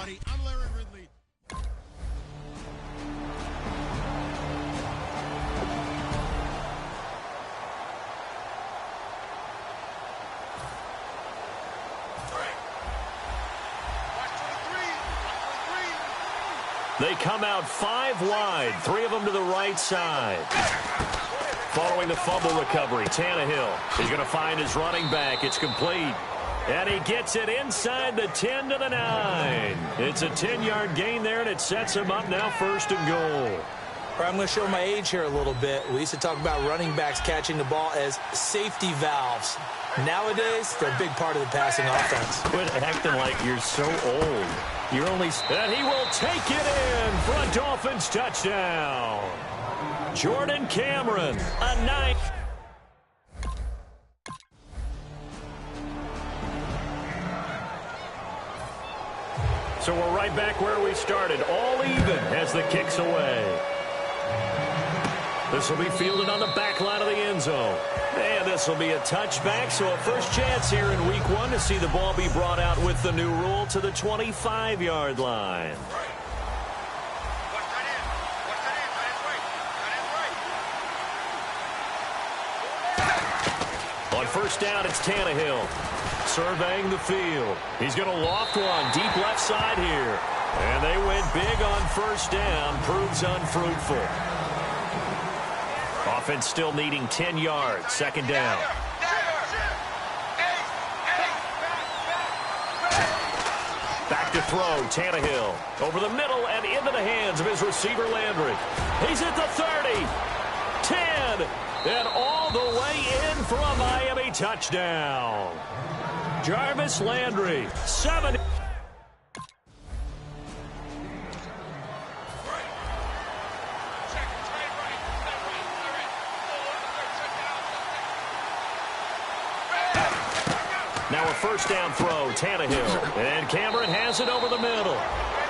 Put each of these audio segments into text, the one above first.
everybody. I'm Larry Ridley. They come out 5 wide, 3 of them to the right side. Following the fumble recovery, Tannehill is going to find his running back. It's complete. And he gets it inside the 10 to the 9. It's a 10-yard gain there, and it sets him up now 1st and goal. I'm going to show my age here a little bit. We used to talk about running backs catching the ball as safety valves. Nowadays, they're a big part of the passing offense. Quit acting like you're so old. You're only... And he will take it in for a Dolphins touchdown. Jordan Cameron, a 9. So we're right back where we started. All even as the kick's away. This will be fielded on the back line of the end zone. And this will be a touchback, so a first chance here in week 1 to see the ball be brought out with the new rule to the 25-yard line. On first down, it's Tannehill surveying the field. He's going to loft one deep left side here. And they went big on first down. Proves unfruitful. Offense still needing 10 yards. 2nd down. Back to throw. Tannehill over the middle and into the hands of his receiver Landry. He's at the 30. 10. And all the way in for a Miami touchdown. Jarvis Landry. 7. Now a first down throw, Tannehill. And Cameron has it over the middle.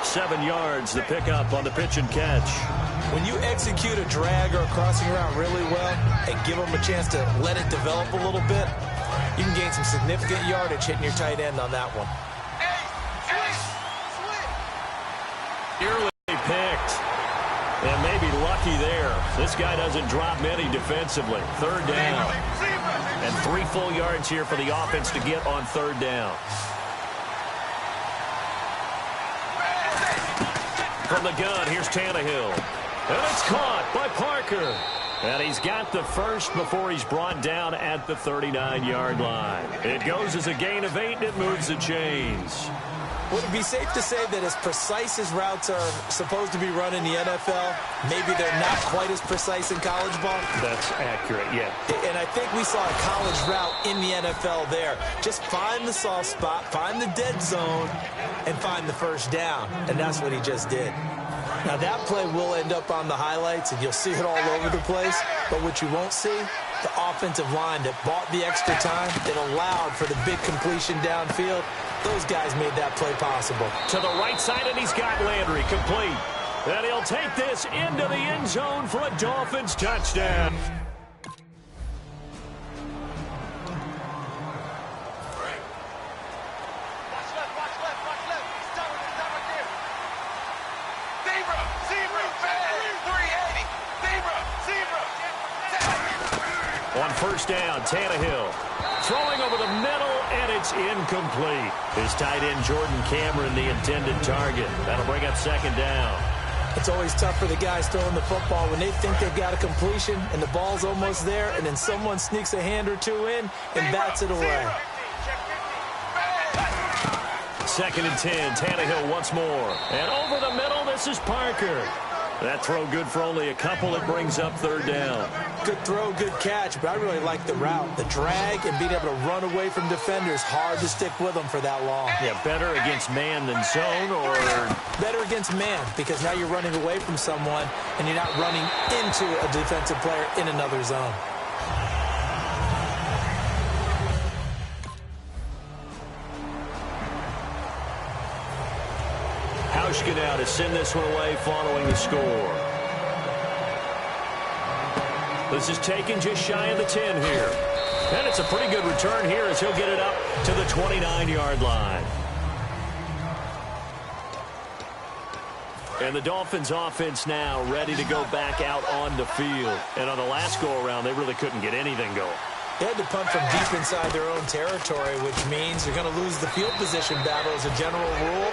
7 yards, the pickup on the pitch and catch. When you execute a drag or a crossing route really well and give them a chance to let it develop a little bit, you can gain some significant yardage hitting your tight end on that one. Early picked. And maybe lucky there. This guy doesn't drop many defensively. 3rd down. And 3 full yards here for the offense to get on 3rd down. From the gun, here's Tannehill. And it's caught by Parker. And he's got the first before he's brought down at the 39-yard line. It goes as a gain of 8, and it moves the chains. Would it be safe to say that as precise as routes are supposed to be run in the NFL, maybe they're not quite as precise in college ball? That's accurate, yeah. And I think we saw a college route in the NFL there. Just find the soft spot, find the dead zone, and find the first down. And that's what he just did. Now, that play will end up on the highlights, and you'll see it all over the place. But what you won't see, the offensive line that bought the extra time, that allowed for the big completion downfield, those guys made that play possible. To the right side, and he's got Landry complete. And he'll take this into the end zone for a Dolphins touchdown. On first down, Tannehill throwing over the middle, and it's incomplete. His tight end, Jordan Cameron, the intended target. That'll bring up 2nd down. It's always tough for the guys throwing the football when they think they've got a completion and the ball's almost there, and then someone sneaks a hand or two in and bats it away. 2nd and 10, Tannehill once more. And over the middle, this is Parker. That throw good for only a couple. It brings up 3rd down. Good throw, good catch, but I really like the route. The drag and being able to run away from defenders, hard to stick with them for that long. Yeah, better against man than zone, or? Better against man, because now you're running away from someone and you're not running into a defensive player in another zone. Hauschka now to send this one away following the score. This is taken just shy of the 10 here. And it's a pretty good return here as he'll get it up to the 29-yard line. And the Dolphins offense now ready to go back out on the field. And on the last go-around, they really couldn't get anything going. They had to punt from deep inside their own territory, which means they're going to lose the field position battle as a general rule.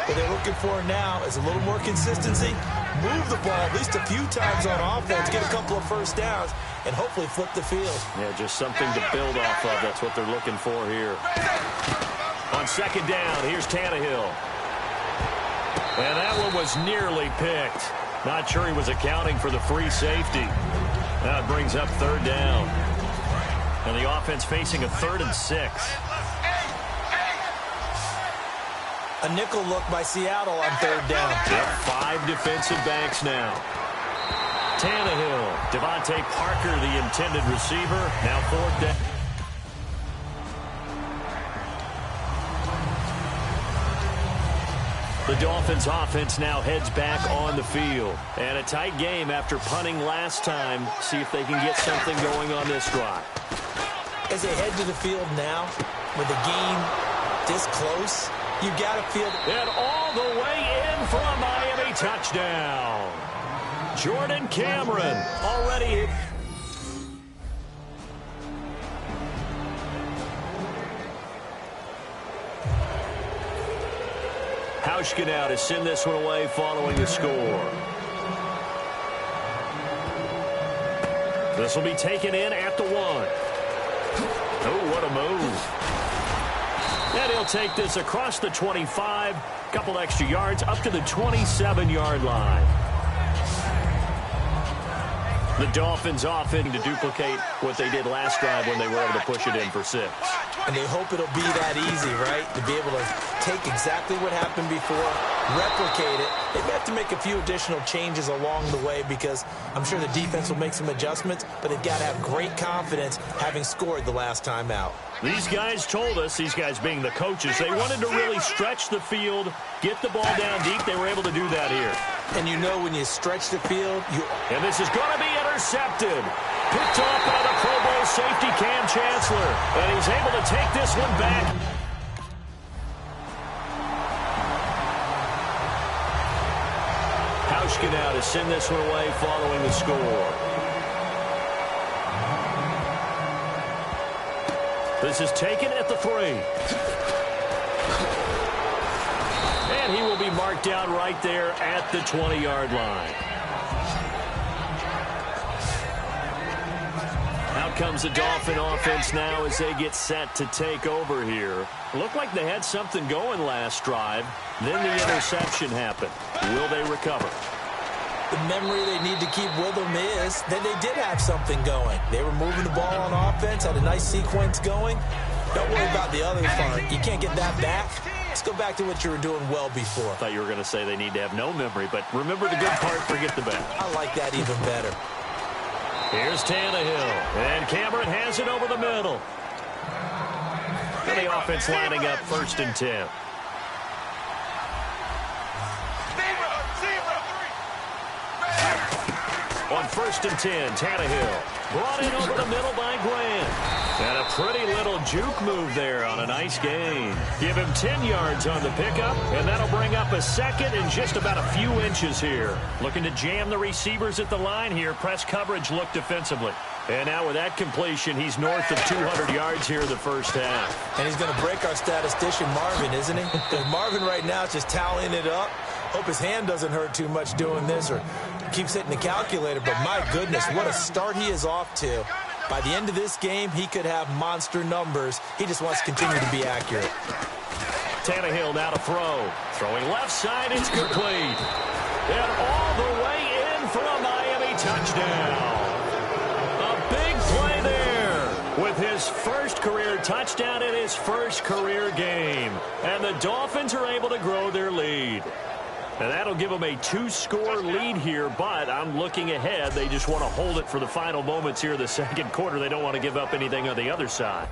What they're looking for now is a little more consistency, move the ball at least a few times on offense, get a couple of first downs, and hopefully flip the field. Yeah, just something to build off of. That's what they're looking for here. On second down, here's Tannehill. And that one was nearly picked. Not sure he was accounting for the free safety. That brings up third down. And the offense facing a 3rd and 6. A nickel look by Seattle on third down. Yep, 5 defensive backs now. Tannehill, Devontae Parker, the intended receiver. Now 4th down. The Dolphins offense now heads back on the field. And a tight game after punting last time. See if they can get something going on this drive. As they head to the field now, with the game this close, you got to feel... And all the way in for a Miami touchdown. Jordan Cameron already... Hauschka now to send this one away following the score. This will be taken in at the 1. Oh, what a move. And he'll take this across the 25, couple extra yards up to the 27-yard line. The Dolphins offense to duplicate what they did last drive when they were able to push it in for 6. And they hope it'll be that easy, right? To be able to take exactly what happened before, replicate it. They have to make a few additional changes along the way because I'm sure the defense will make some adjustments, but they've got to have great confidence having scored the last time out. These guys told us, these guys being the coaches, they wanted to really stretch the field, get the ball down deep. They were able to do that here. And you know when you stretch the field, And this is going to be intercepted. Picked off by the Pro Bowl safety Cam Chancellor. And he's able to take this one back. Hauschka now to send this one away following the score. This is taken at the 3. And he will be marked down right there at the 20-yard line. Out comes the Dolphin offense now as they get set to take over here. Looked like they had something going last drive. Then the interception happened. Will they recover? the memory they need to keep with them is that they did have something going. They were moving the ball on offense, had a nice sequence going. Don't worry about the other part. You can't get that back. Let's go back to what you were doing well before. I thought you were going to say they need to have no memory, but remember the good part, forget the bad. I like that even better. Here's Tannehill, and Cameron has it over the middle. And the offense lining up 1st and 10. On 1st and 10, Tannehill brought in over the middle by Grant. And a pretty little juke move there on a nice gain. Give him 10 yards on the pickup, and that'll bring up a second and just about a few inches here. Looking to jam the receivers at the line here. Press coverage look defensively. And now with that completion, he's north of 200 yards here in the first half. And he's going to break our statistician Marvin, isn't he? Because Marvin right now is just tallying it up. Hope his hand doesn't hurt too much doing this or keeps hitting the calculator. But my goodness, what a start he is off to. By the end of this game, he could have monster numbers. He just wants to continue to be accurate. Tannehill now to throw. Throwing left side, it's complete. And all the way in for a Miami touchdown. A big play there with his first career touchdown in his first career game. And the Dolphins are able to grow their lead. And that'll give them a 2-score lead here, but I'm looking ahead. They just want to hold it for the final moments here in the second quarter. They don't want to give up anything on the other side.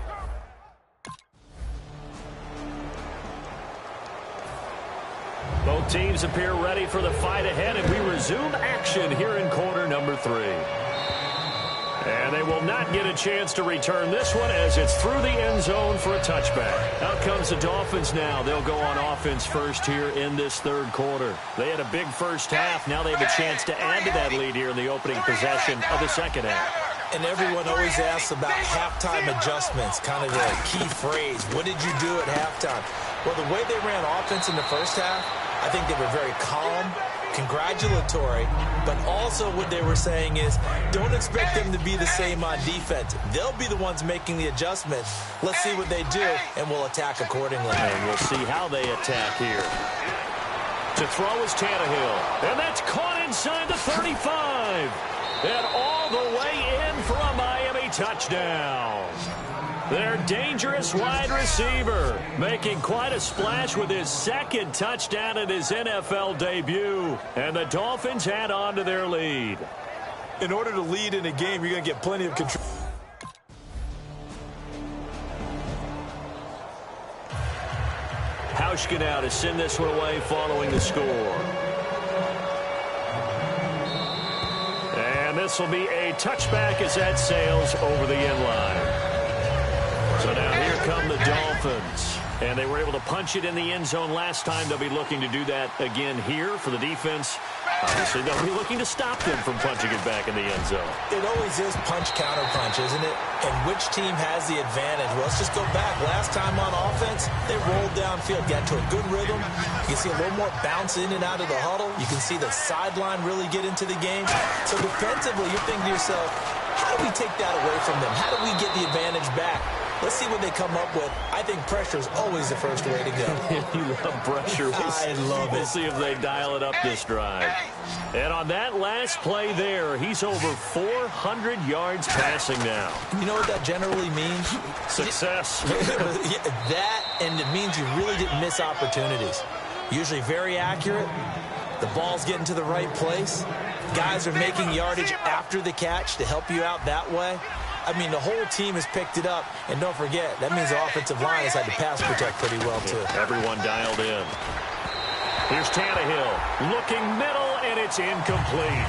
Both teams appear ready for the fight ahead, and we resume action here in quarter number 3. And they will not get a chance to return this one as it's through the end zone for a touchback. Out comes the Dolphins now. They'll go on offense first here in this third quarter. They had a big first half. Now they have a chance to add to that lead here in the opening possession of the second half. And everyone always asks about halftime adjustments, kind of the key phrase. What did you do at halftime? Well, the way they ran offense in the first half, I think they were very calm, congratulatory, but also what they were saying is don't expect them to be the same on defense. They'll be the ones making the adjustments. Let's see what they do, and we'll attack accordingly. And we'll see how they attack here. To throw is Tannehill, and that's caught inside the 35. And all the way in for a Miami touchdown. Their dangerous wide receiver making quite a splash with his second touchdown in his NFL debut. And the Dolphins add on to their lead. In order to lead in a game, you're going to get plenty of control. Hauschka now to send this one away following the score. And this will be a touchback as that sails over the end line. So now here come the Dolphins. And they were able to punch it in the end zone last time. They'll be looking to do that again here for the defense. Obviously, they'll be looking to stop them from punching it back in the end zone. It always is punch-counter-punch, isn't it? And which team has the advantage? Well, let's just go back. Last time on offense, they rolled downfield, got to a good rhythm. You can see a little more bounce in and out of the huddle. You can see the sideline really get into the game. So defensively, you're thinking to yourself, how do we take that away from them? How do we get the advantage back? Let's see what they come up with. I think pressure is always the first way to go. You love pressure. I love it. We'll see if they dial it up this drive. And on that last play there, he's over 400 yards passing now. You know what that generally means? Success. That, and it means you really didn't miss opportunities. Usually very accurate. The ball's getting to the right place. Guys are making yardage after the catch to help you out that way. I mean, the whole team has picked it up. And don't forget, that means the offensive line has had to pass protect pretty well, too. Everyone dialed in. Here's Tannehill looking middle, and it's incomplete.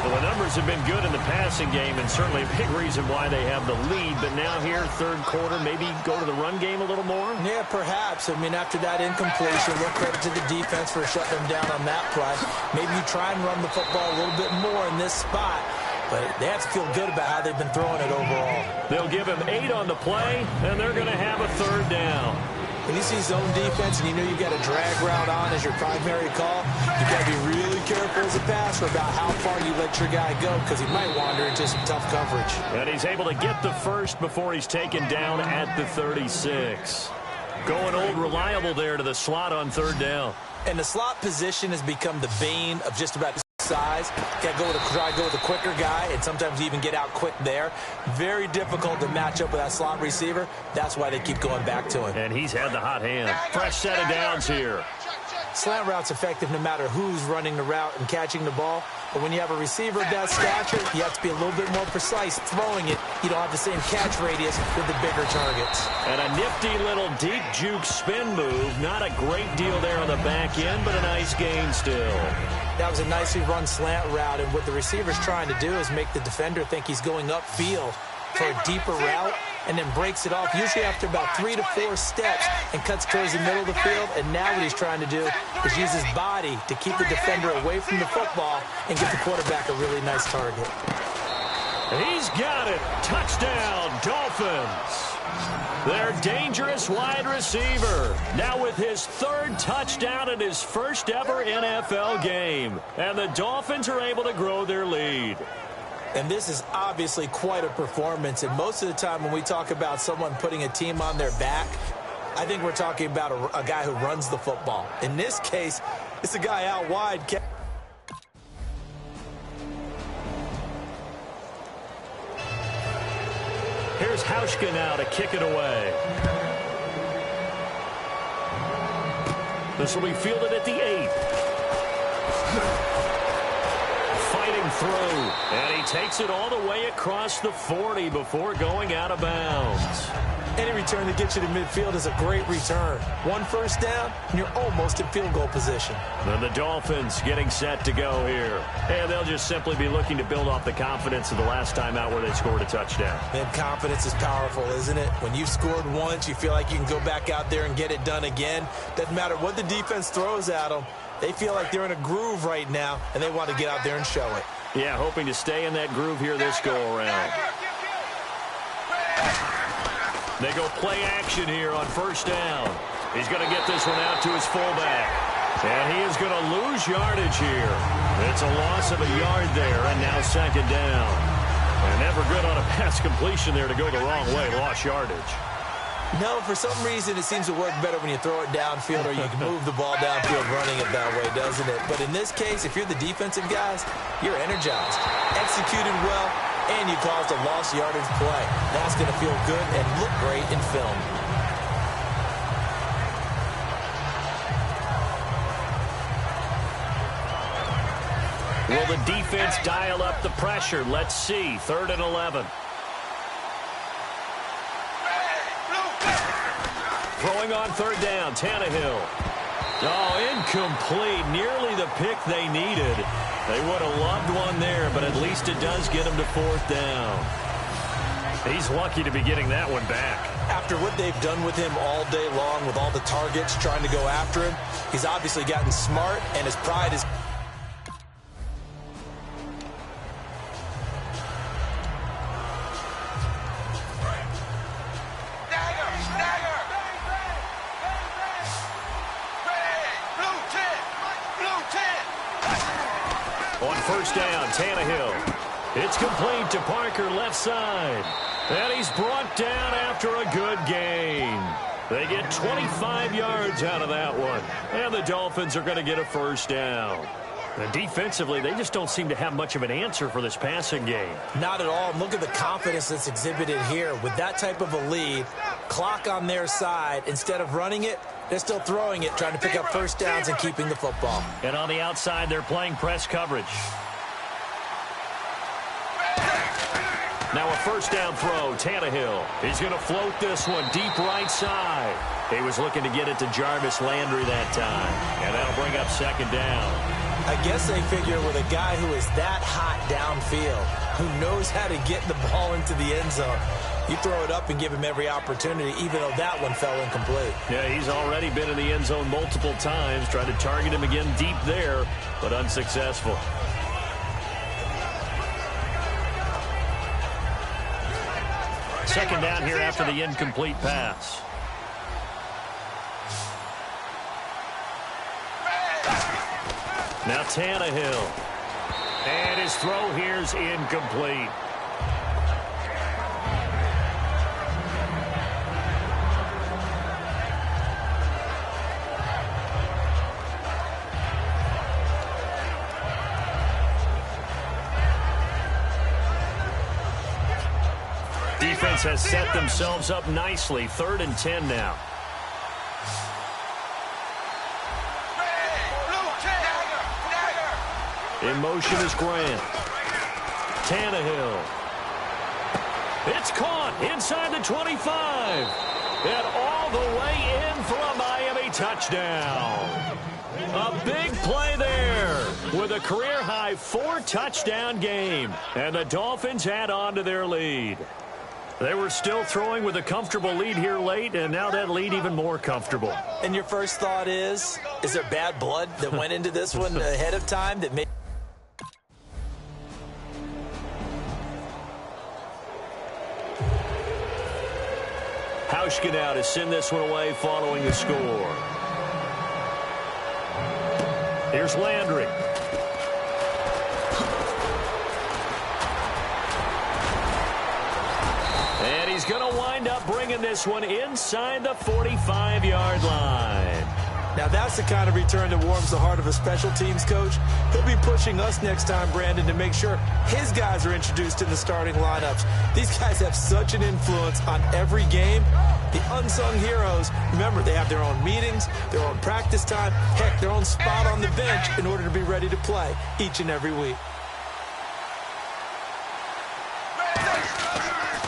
Well, the numbers have been good in the passing game, and certainly a big reason why they have the lead. But now here, third quarter, maybe go to the run game a little more? Yeah, perhaps. I mean, after that incompletion, we'll credit to the defense for shutting them down on that play. Maybe you try and run the football a little bit more in this spot. But they have to feel good about how they've been throwing it overall. They'll give him 8 on the play, and they're going to have a third down. When you see zone defense and you know you've got a drag route on as your primary call, you've got to be really careful as a passer about how far you let your guy go because he might wander into some tough coverage. And he's able to get the first before he's taken down at the 36. Going old reliable there to the slot on third down. And the slot position has become the bane of just about size. Got to try to go with a quicker guy, and sometimes you even get out quick there. Very difficult to match up with that slot receiver. That's why they keep going back to him. And he's had the hot hand. Fresh set of downs here. Slant route's effective no matter who's running the route and catching the ball. But when you have a receiver of that stature, you have to be a little bit more precise throwing it. You don't have the same catch radius with the bigger targets. And a nifty little deep juke spin move. Not a great deal there on the back end, but a nice gain still. That was a nicely run slant route, and what the receiver's trying to do is make the defender think he's going upfield for a deeper route and then breaks it off, usually after about 3 to 4 steps, and cuts towards the middle of the field. And now what he's trying to do is use his body to keep the defender away from the football and get the quarterback a really nice target. He's got it. Touchdown, Dolphins. Their dangerous wide receiver, now with his third touchdown in his first ever NFL game. And the Dolphins are able to grow their lead. And this is obviously quite a performance. And most of the time when we talk about someone putting a team on their back, I think we're talking about a guy who runs the football. In this case, it's a guy out wide. Here's Hauschka now to kick it away. This will be fielded at the 8. Fighting through, and he takes it all the way across the 40 before going out of bounds. Any return that gets you to midfield is a great return. One first down, and you're almost in field goal position. And the Dolphins getting set to go here. And they'll just simply be looking to build off the confidence of the last time out where they scored a touchdown. And confidence is powerful, isn't it? When you've scored once, you feel like you can go back out there and get it done again. Doesn't matter what the defense throws at them. They feel like they're in a groove right now, and they want to get out there and show it. Yeah, hoping to stay in that groove here this go-around. They go play action here on first down. He's going to get this one out to his fullback. And he is going to lose yardage here. It's a loss of a yard there, and now second down. And never good on a pass completion there to go the wrong way. Lost yardage. No, for some reason it seems to work better when you throw it downfield or you can move the ball downfield running it that way, doesn't it? But in this case, if you're the defensive guys, you're energized, executed well, and you caused a lost yardage play. That's going to feel good and look great in film. Will the defense dial up the pressure? Let's see. 3rd and 11. Throwing on 3rd down, Tannehill. Oh, incomplete. Nearly the pick they needed. They would have loved one there, but at least it does get them to 4th down. He's lucky to be getting that one back. After what they've done with him all day long with all the targets trying to go after him, he's obviously gotten smart, and his pride is... On first down, Tannehill. It's complete to Parker, left side. And he's brought down after a good gain. They get 25 yards out of that one. And the Dolphins are going to get a first down. And defensively, they just don't seem to have much of an answer for this passing game. Not at all. Look at the confidence that's exhibited here. With that type of a lead, clock on their side, instead of running it, they're still throwing it, trying to pick up first downs and keeping the football. And on the outside, they're playing press coverage. Now a first down throw, Tannehill. He's going to float this one deep right side. He was looking to get it to Jarvis Landry that time. And that'll bring up second down. I guess they figure with a guy who is that hot downfield, who knows how to get the ball into the end zone, you throw it up and give him every opportunity, even though that one fell incomplete. Yeah, he's already been in the end zone multiple times, tried to target him again deep there, but unsuccessful. Second down here after the incomplete pass. Now Tannehill. And his throw here's incomplete. Defense has set themselves up nicely. 3rd and 10 now. In motion is Grant. Tannehill. It's caught inside the 25. And all the way in for a Miami touchdown. A big play there with a career-high 4-touchdown game. And the Dolphins add on to their lead. They were still throwing with a comfortable lead here late, and now that lead even more comfortable. And your first thought is there bad blood that went into this one ahead of time that made... Hauschka now to send this one away following the score. Here's Landry. And he's going to wind up bringing this one inside the 45-yard line. Now that's the kind of return that warms the heart of a special teams coach. He'll be pushing us next time, Brandon, to make sure his guys are introduced in the starting lineups. These guys have such an influence on every game. The unsung heroes, remember, they have their own meetings, their own practice time, heck, their own spot on the bench in order to be ready to play each and every week.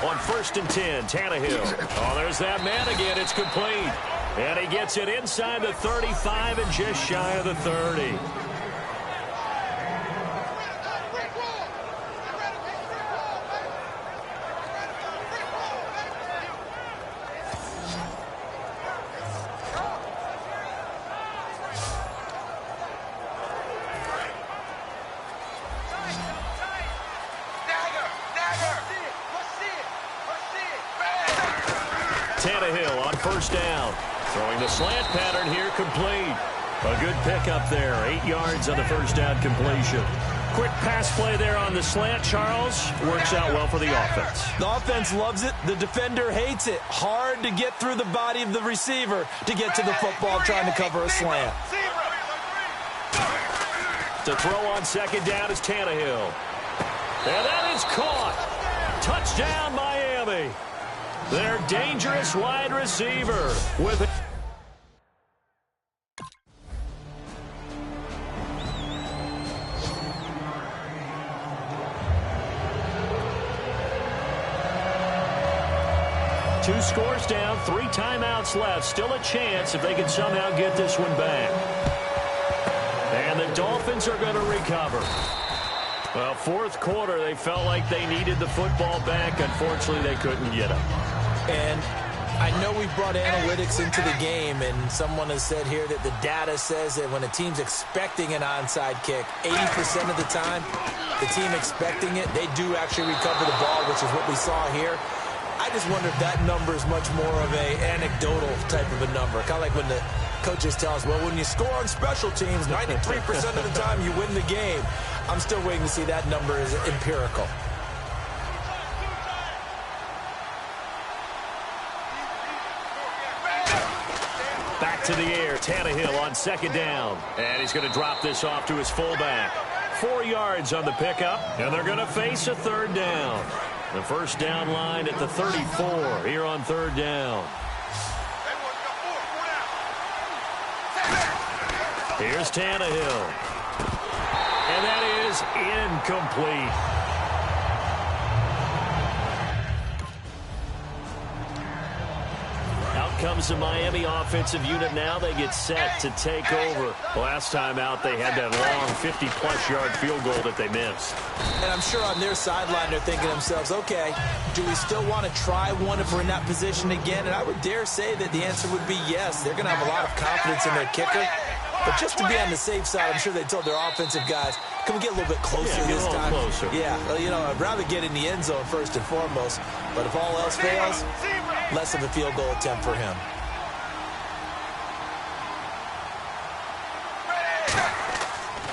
On 1st and 10, Tannehill. Oh, there's that man again. It's complete. And he gets it inside the 35 and just shy of the 30. Tannehill on 1st down. Throwing the slant pattern here, complete. A good pickup there. 8 yards on the 1st down completion. Quick pass play there on the slant, Charles. Works out well for the offense. The offense loves it. The defender hates it. Hard to get through the body of the receiver to get to the football trying to cover a slant. To throw on 2nd down is Tannehill. And that is caught. Touchdown, Miami. Their dangerous wide receiver with it. Two scores down, 3 timeouts left. Still a chance if they can somehow get this one back. And the Dolphins are going to recover. Well, 4th quarter, they felt like they needed the football back. Unfortunately, they couldn't get it. And I know we brought analytics into the game, and someone has said here that the data says that when a team's expecting an onside kick, 80% of the time, the team expecting it, they do actually recover the ball, which is what we saw here. I just wonder if that number is much more of a anecdotal type of a number. Kind of like when the coaches tell us, well, when you score on special teams, 93% of the time you win the game. I'm still waiting to see that number is empirical. Back to the air, Tannehill on 2nd down. And he's going to drop this off to his fullback. 4 yards on the pickup, and they're going to face a 3rd down. The 1st down line at the 34 here on 3rd down. Here's Tannehill. And that is incomplete. Comes the Miami offensive unit now. They get set to take over. Last time out, they had that long 50-plus yard field goal that they missed. And I'm sure on their sideline, they're thinking to themselves, okay, do we still want to try one if we're in that position again? And I would dare say that the answer would be yes. They're going to have a lot of confidence in their kicker. But just to be on the safe side, I'm sure they told their offensive guys, can we get a little bit closer this time? Closer. Yeah, well, you know, I'd rather get in the end zone first and foremost. But if all else fails, less of a field goal attempt for him.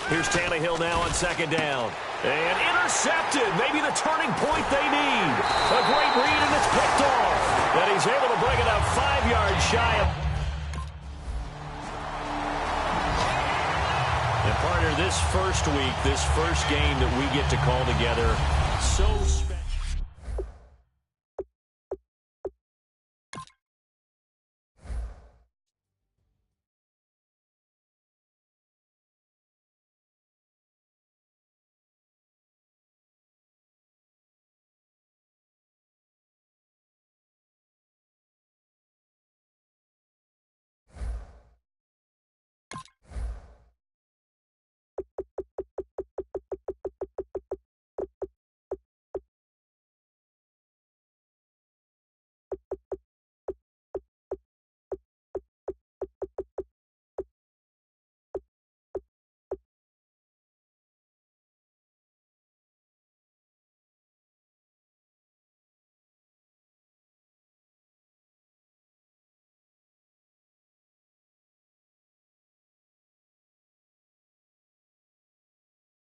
Here's Tannehill now on 2nd down. And intercepted. Maybe the turning point they need. A great read, and it's picked off. And he's able to bring it up 5 yards shy of. And partner, this first week, this first game that we get to call together, so special.